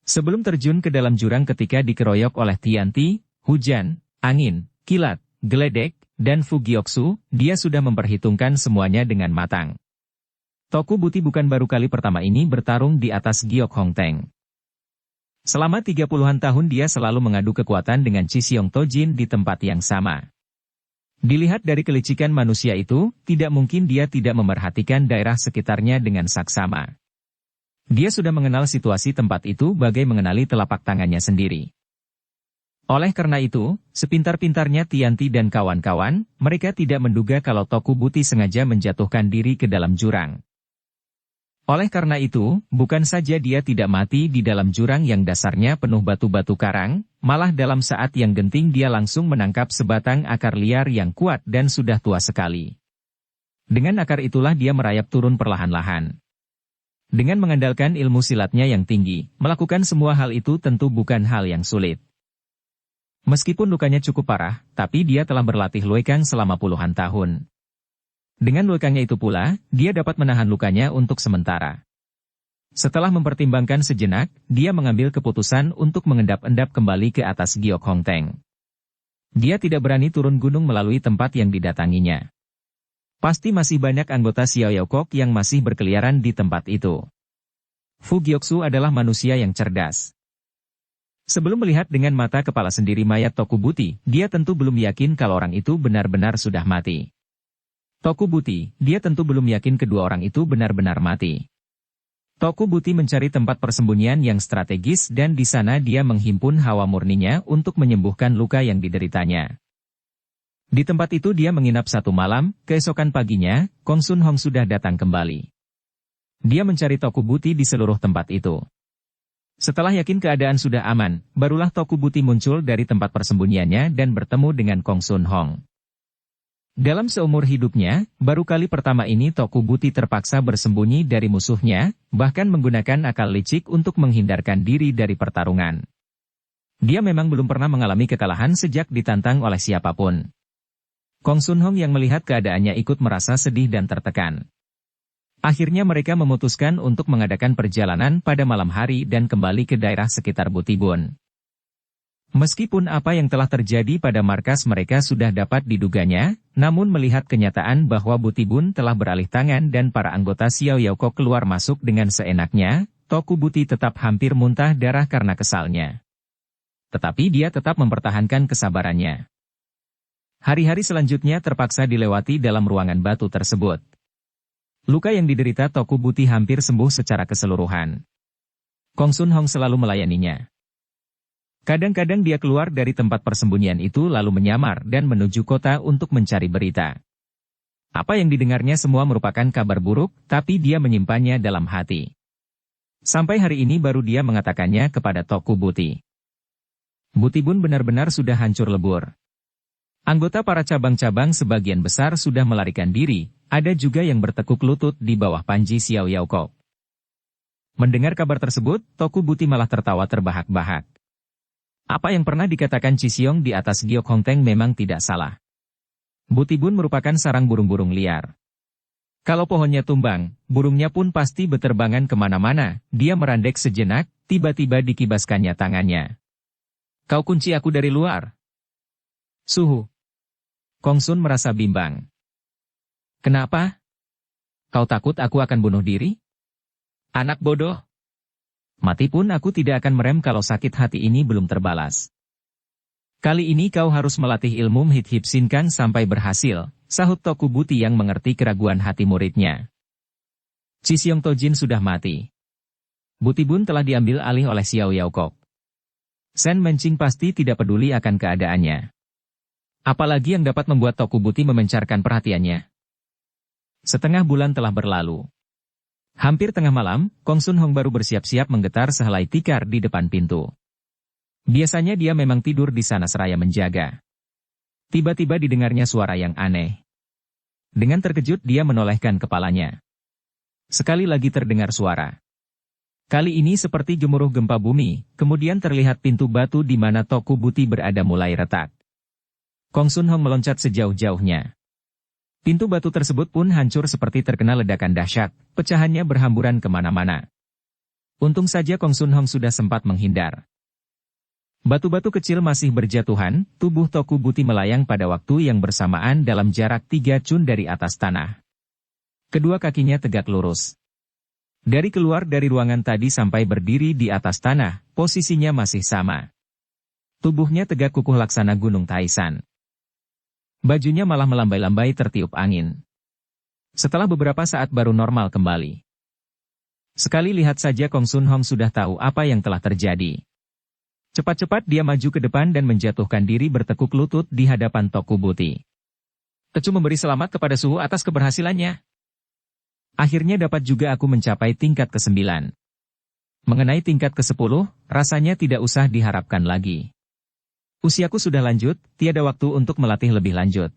Speaker 1: Sebelum terjun ke dalam jurang ketika dikeroyok oleh Tianti, hujan, angin, kilat, geledek, dan Fugyoksu, dia sudah memperhitungkan semuanya dengan matang. Toku Buti bukan baru kali pertama ini bertarung di atas Giok Hongteng. Selama 30-an tahun dia selalu mengadu kekuatan dengan Chisiong Tojin di tempat yang sama. Dilihat dari kelicikan manusia itu, tidak mungkin dia tidak memerhatikan daerah sekitarnya dengan saksama. Dia sudah mengenal situasi tempat itu bagai mengenali telapak tangannya sendiri. Oleh karena itu, sepintar-pintarnya Tianti dan kawan-kawan, mereka tidak menduga kalau Toku Buti sengaja menjatuhkan diri ke dalam jurang. Oleh karena itu, bukan saja dia tidak mati di dalam jurang yang dasarnya penuh batu-batu karang, malah dalam saat yang genting dia langsung menangkap sebatang akar liar yang kuat dan sudah tua sekali. Dengan akar itulah dia merayap turun perlahan-lahan. Dengan mengandalkan ilmu silatnya yang tinggi, melakukan semua hal itu tentu bukan hal yang sulit. Meskipun lukanya cukup parah, tapi dia telah berlatih luekang selama puluhan tahun. Dengan luekangnya itu pula, dia dapat menahan lukanya untuk sementara. Setelah mempertimbangkan sejenak, dia mengambil keputusan untuk mengendap-endap kembali ke atas Giok Hongteng. Dia tidak berani turun gunung melalui tempat yang didatanginya. Pasti masih banyak anggota Xiao Yaokok yang masih berkeliaran di tempat itu. Fugyoksu adalah manusia yang cerdas. Sebelum melihat dengan mata kepala sendiri mayat Toku Buti, dia tentu belum yakin kalau orang itu benar-benar sudah mati. Toku Buti, dia tentu belum yakin kedua orang itu benar-benar mati. Toku Buti mencari tempat persembunyian yang strategis dan di sana dia menghimpun hawa murninya untuk menyembuhkan luka yang dideritanya. Di tempat itu dia menginap satu malam, keesokan paginya, Kong Sun Hong sudah datang kembali. Dia mencari Toku Buti di seluruh tempat itu. Setelah yakin keadaan sudah aman, barulah Toku Buti muncul dari tempat persembunyiannya dan bertemu dengan Kong Sun Hong. Dalam seumur hidupnya, baru kali pertama ini Toku Buti terpaksa bersembunyi dari musuhnya, bahkan menggunakan akal licik untuk menghindarkan diri dari pertarungan. Dia memang belum pernah mengalami kekalahan sejak ditantang oleh siapapun. Kong Sun Hong yang melihat keadaannya ikut merasa sedih dan tertekan. Akhirnya mereka memutuskan untuk mengadakan perjalanan pada malam hari dan kembali ke daerah sekitar Butibun. Meskipun apa yang telah terjadi pada markas mereka sudah dapat diduganya, namun melihat kenyataan bahwa Butibun telah beralih tangan dan para anggota Xiao Yaokok keluar masuk dengan seenaknya, Toku Buti tetap hampir muntah darah karena kesalnya. Tetapi dia tetap mempertahankan kesabarannya. Hari-hari selanjutnya terpaksa dilewati dalam ruangan batu tersebut. Luka yang diderita Toku Buti hampir sembuh secara keseluruhan. Kong Sun Hong selalu melayaninya. Kadang-kadang dia keluar dari tempat persembunyian itu lalu menyamar dan menuju kota untuk mencari berita. Apa yang didengarnya semua merupakan kabar buruk, tapi dia menyimpannya dalam hati. Sampai hari ini baru dia mengatakannya kepada Toku Buti. Butibun benar-benar sudah hancur lebur. Anggota para cabang-cabang sebagian besar sudah melarikan diri, ada juga yang bertekuk lutut di bawah panji Xiao Yaokok. Mendengar kabar tersebut, Toku Buti malah tertawa terbahak-bahak. Apa yang pernah dikatakan Chisiong di atas Giok Hongteng memang tidak salah. Butibun merupakan sarang burung-burung liar. Kalau pohonnya tumbang, burungnya pun pasti beterbangan kemana-mana, dia merandek sejenak, tiba-tiba dikibaskannya tangannya. Kau kunci aku dari luar. Suhu. Kong Sun merasa bimbang. Kenapa? Kau takut aku akan bunuh diri? Anak bodoh. Mati pun aku tidak akan merem kalau sakit hati ini belum terbalas. Kali ini kau harus melatih ilmu Hit Hip Sin Kang sampai berhasil, sahut Toku Buti yang mengerti keraguan hati muridnya. Cisiong Tojin sudah mati. Butibun telah diambil alih oleh Xiao Yaokok. Sen Mencing pasti tidak peduli akan keadaannya. Apalagi yang dapat membuat Toku Buti memencarkan perhatiannya. Setengah bulan telah berlalu. Hampir tengah malam, Kong Sun Hong baru bersiap-siap menggetar sehelai tikar di depan pintu. Biasanya dia memang tidur di sana seraya menjaga. Tiba-tiba didengarnya suara yang aneh. Dengan terkejut dia menolehkan kepalanya. Sekali lagi terdengar suara. Kali ini seperti gemuruh gempa bumi, kemudian terlihat pintu batu di mana Toku Buti berada mulai retak. Kong Sun Hong meloncat sejauh-jauhnya. Pintu batu tersebut pun hancur seperti terkena ledakan dahsyat, pecahannya berhamburan kemana-mana. Untung saja Kong Sun Hong sudah sempat menghindar. Batu-batu kecil masih berjatuhan, tubuh Toku Buti melayang pada waktu yang bersamaan dalam jarak 3 cun dari atas tanah. Kedua kakinya tegak lurus. Dari keluar dari ruangan tadi sampai berdiri di atas tanah, posisinya masih sama. Tubuhnya tegak kukuh laksana gunung Taisan. Bajunya malah melambai-lambai tertiup angin. Setelah beberapa saat baru normal kembali. Sekali lihat saja Kong Sun Hong sudah tahu apa yang telah terjadi. Cepat-cepat dia maju ke depan dan menjatuhkan diri bertekuk lutut di hadapan Toku Buti. Tecu memberi selamat kepada Suhu atas keberhasilannya. Akhirnya dapat juga aku mencapai tingkat ke-9. Mengenai tingkat ke-10, rasanya tidak usah diharapkan lagi. Usiaku sudah lanjut, tiada waktu untuk melatih lebih lanjut.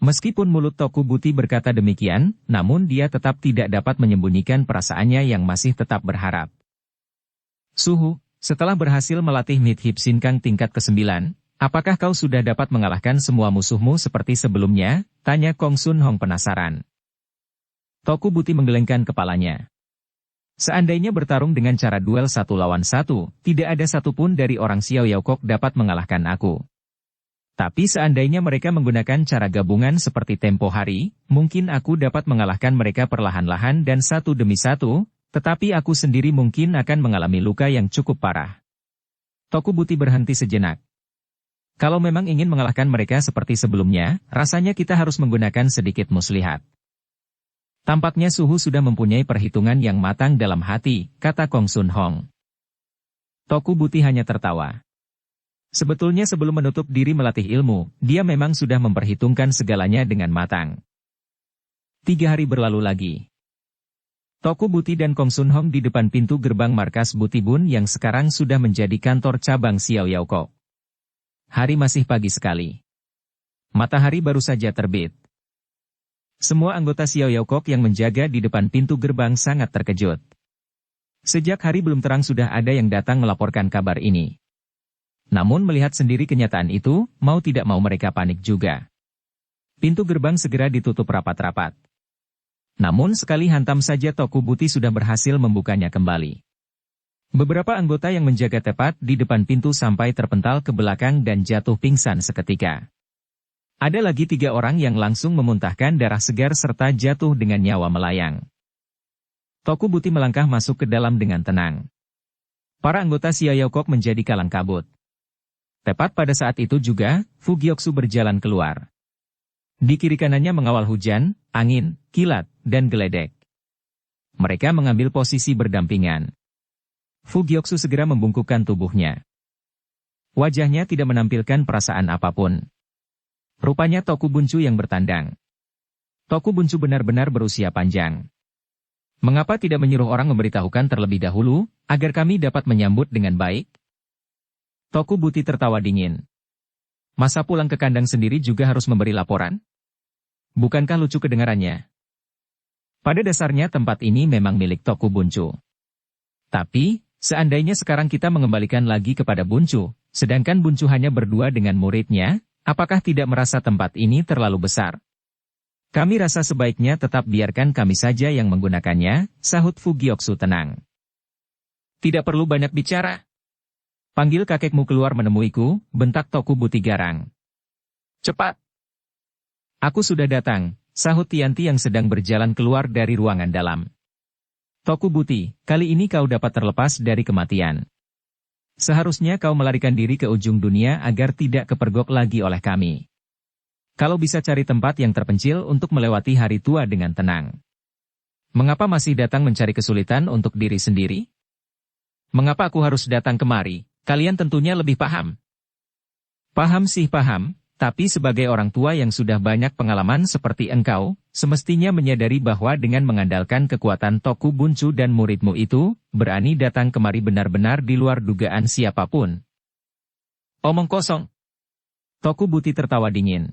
Speaker 1: Meskipun mulut Toku Buti berkata demikian, namun dia tetap tidak dapat menyembunyikan perasaannya yang masih tetap berharap. Suhu, setelah berhasil melatih Mid-Hip Sinkang tingkat ke-9, apakah kau sudah dapat mengalahkan semua musuhmu seperti sebelumnya? Tanya Kong Sun Hong penasaran. Toku Buti menggelengkan kepalanya. Seandainya bertarung dengan cara duel 1 lawan 1, tidak ada satupun dari orang Xiao Yaokok dapat mengalahkan aku. Tapi seandainya mereka menggunakan cara gabungan seperti tempo hari, mungkin aku dapat mengalahkan mereka perlahan-lahan dan satu demi satu, tetapi aku sendiri mungkin akan mengalami luka yang cukup parah. Toku Buti berhenti sejenak. Kalau memang ingin mengalahkan mereka seperti sebelumnya, rasanya kita harus menggunakan sedikit muslihat. Tampaknya Suhu sudah mempunyai perhitungan yang matang dalam hati, kata Kong Sun Hong. Toku Buti hanya tertawa. Sebetulnya sebelum menutup diri melatih ilmu, dia memang sudah memperhitungkan segalanya dengan matang. 3 hari berlalu lagi. Toku Buti dan Kong Sun Hong di depan pintu gerbang markas Butibun yang sekarang sudah menjadi kantor cabang Xiao Yaokok. Hari masih pagi sekali. Matahari baru saja terbit. Semua anggota Xiao Yaokok yang menjaga di depan pintu gerbang sangat terkejut. Sejak hari belum terang sudah ada yang datang melaporkan kabar ini. Namun melihat sendiri kenyataan itu, mau tidak mau mereka panik juga. Pintu gerbang segera ditutup rapat-rapat. Namun sekali hantam saja Toku Buti sudah berhasil membukanya kembali. Beberapa anggota yang menjaga tepat di depan pintu sampai terpental ke belakang dan jatuh pingsan seketika. Ada lagi 3 orang yang langsung memuntahkan darah segar serta jatuh dengan nyawa melayang. Toku Buti melangkah masuk ke dalam dengan tenang. Para anggota Xiao Yaokok menjadi kalang kabut. Tepat pada saat itu juga, Fu Gyoksu berjalan keluar. Di kiri kanannya mengawal hujan, angin, kilat, dan geledek. Mereka mengambil posisi berdampingan. Fu Gyoksu segera membungkukkan tubuhnya. Wajahnya tidak menampilkan perasaan apapun. Rupanya Toku Buncu yang bertandang. Toku Buncu benar-benar berusia panjang. Mengapa tidak menyuruh orang memberitahukan terlebih dahulu, agar kami dapat menyambut dengan baik? Toku Buti tertawa dingin. Masa pulang ke kandang sendiri juga harus memberi laporan? Bukankah lucu kedengarannya? Pada dasarnya tempat ini memang milik Toku Buncu. Tapi, seandainya sekarang kita mengembalikan lagi kepada Buncu, sedangkan Buncu hanya berdua dengan muridnya, apakah tidak merasa tempat ini terlalu besar? Kami rasa sebaiknya tetap biarkan kami saja yang menggunakannya, sahut Fu Gyoksu tenang. Tidak perlu banyak bicara. Panggil kakekmu keluar menemuiku, bentak Toku Buti garang. Cepat. Aku sudah datang, sahut Tianti yang sedang berjalan keluar dari ruangan dalam. Toku Buti, kali ini kau dapat terlepas dari kematian. Seharusnya kau melarikan diri ke ujung dunia agar tidak kepergok lagi oleh kami. Kalau bisa cari tempat yang terpencil untuk melewati hari tua dengan tenang. Mengapa masih datang mencari kesulitan untuk diri sendiri? Mengapa aku harus datang kemari? Kalian tentunya lebih paham. Paham sih paham, tapi sebagai orang tua yang sudah banyak pengalaman seperti engkau, semestinya menyadari bahwa dengan mengandalkan kekuatan Toku Buncu dan muridmu itu, berani datang kemari benar-benar di luar dugaan siapapun. Omong kosong. Toku Buti tertawa dingin.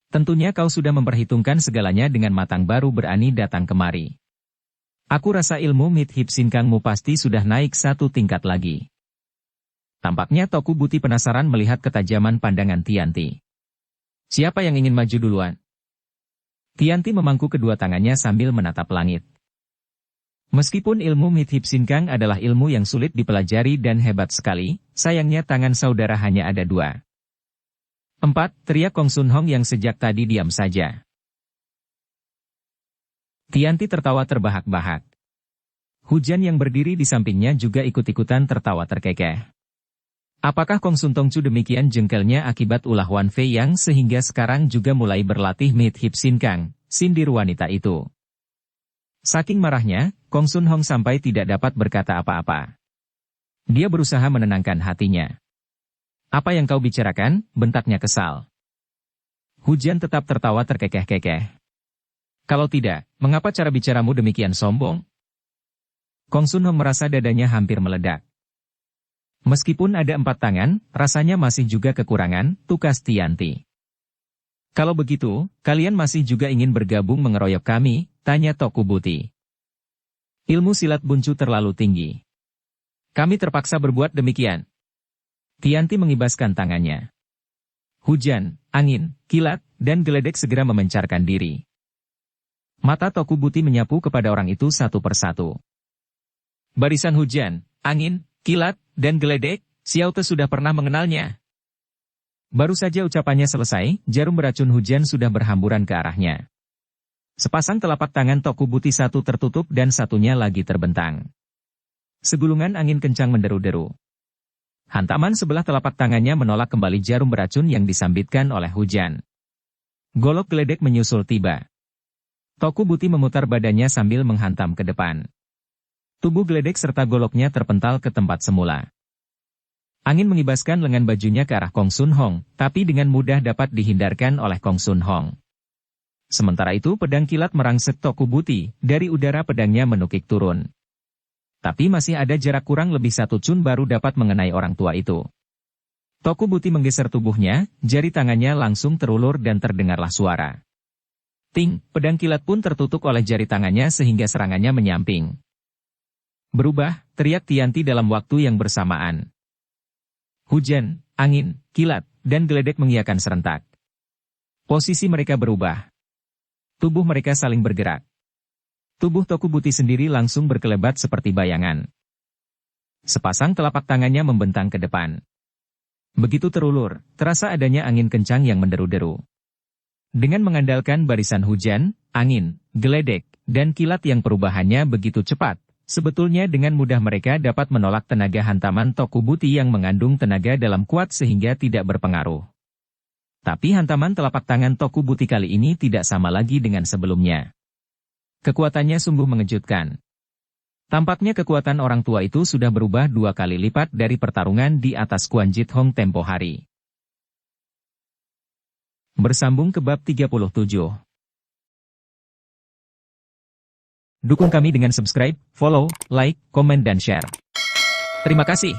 Speaker 1: Tentunya kau sudah memperhitungkan segalanya dengan matang baru berani datang kemari. Aku rasa ilmu Mithip Sinkangmu pasti sudah naik satu tingkat lagi. Tampaknya Toku Buti penasaran melihat ketajaman pandangan Tianti. Siapa yang ingin maju duluan? Tianti memangku kedua tangannya sambil menatap langit. Meskipun ilmu Mithip Sinkang adalah ilmu yang sulit dipelajari dan hebat sekali, sayangnya tangan saudara hanya ada 2. 4, teriak Kong Sun Hong yang sejak tadi diam saja. Tianti tertawa terbahak-bahak. Hujan yang berdiri di sampingnya juga ikut-ikutan tertawa terkekeh. Apakah Kong Sun Tongcu demikian jengkelnya akibat ulah Wan Fei Yang sehingga sekarang juga mulai berlatih Mithip Sinkang, sindir wanita itu. Saking marahnya, Kong Sun Hong sampai tidak dapat berkata apa-apa. Dia berusaha menenangkan hatinya. Apa yang kau bicarakan? Bentaknya kesal. Hujan tetap tertawa terkekeh-kekeh. Kalau tidak, mengapa cara bicaramu demikian sombong? Kong Sun Hong merasa dadanya hampir meledak. Meskipun ada 4 tangan, rasanya masih juga kekurangan, tukas Tianti. Kalau begitu, kalian masih juga ingin bergabung mengeroyok kami? Tanya Toku Buti. Ilmu silat Buncu terlalu tinggi. Kami terpaksa berbuat demikian. Tianti mengibaskan tangannya. Hujan, angin, kilat, dan geledek segera memencarkan diri. Mata Toku Buti menyapu kepada orang itu satu persatu. Barisan hujan, angin, kilat, dan geledek, Xiao Te sudah pernah mengenalnya. Baru saja ucapannya selesai, jarum beracun hujan sudah berhamburan ke arahnya. Sepasang telapak tangan Toku Buti satu tertutup dan satunya lagi terbentang. Segulungan angin kencang menderu-deru. Hantaman sebelah telapak tangannya menolak kembali jarum beracun yang disambitkan oleh hujan. Golok geledek menyusul tiba. Toku Buti memutar badannya sambil menghantam ke depan. Tubuh geledek serta goloknya terpental ke tempat semula. Angin mengibaskan lengan bajunya ke arah Kong Sun Hong, tapi dengan mudah dapat dihindarkan oleh Kong Sun Hong. Sementara itu pedang kilat merangsek Toku Buti, dari udara pedangnya menukik turun. Tapi masih ada jarak kurang lebih 1 cun baru dapat mengenai orang tua itu. Toku Buti menggeser tubuhnya, jari tangannya langsung terulur dan terdengarlah suara. Ting, pedang kilat pun tertutup oleh jari tangannya sehingga serangannya menyamping. Berubah, teriak Tianti dalam waktu yang bersamaan. Hujan, angin, kilat, dan geledek mengiakan serentak. Posisi mereka berubah. Tubuh mereka saling bergerak. Tubuh Toku Buti sendiri langsung berkelebat seperti bayangan. Sepasang telapak tangannya membentang ke depan. Begitu terulur, terasa adanya angin kencang yang menderu-deru. Dengan mengandalkan barisan hujan, angin, geledek, dan kilat yang perubahannya begitu cepat, sebetulnya dengan mudah mereka dapat menolak tenaga hantaman Toku Buti yang mengandung tenaga dalam kuat sehingga tidak berpengaruh. Tapi hantaman telapak tangan Toku Buti kali ini tidak sama lagi dengan sebelumnya. Kekuatannya sungguh mengejutkan. Tampaknya kekuatan orang tua itu sudah berubah 2 kali lipat dari pertarungan di atas Quan Jit Hong tempo hari. Bersambung ke bab 37. Dukung kami dengan subscribe, follow, like, komen dan share. Terima kasih.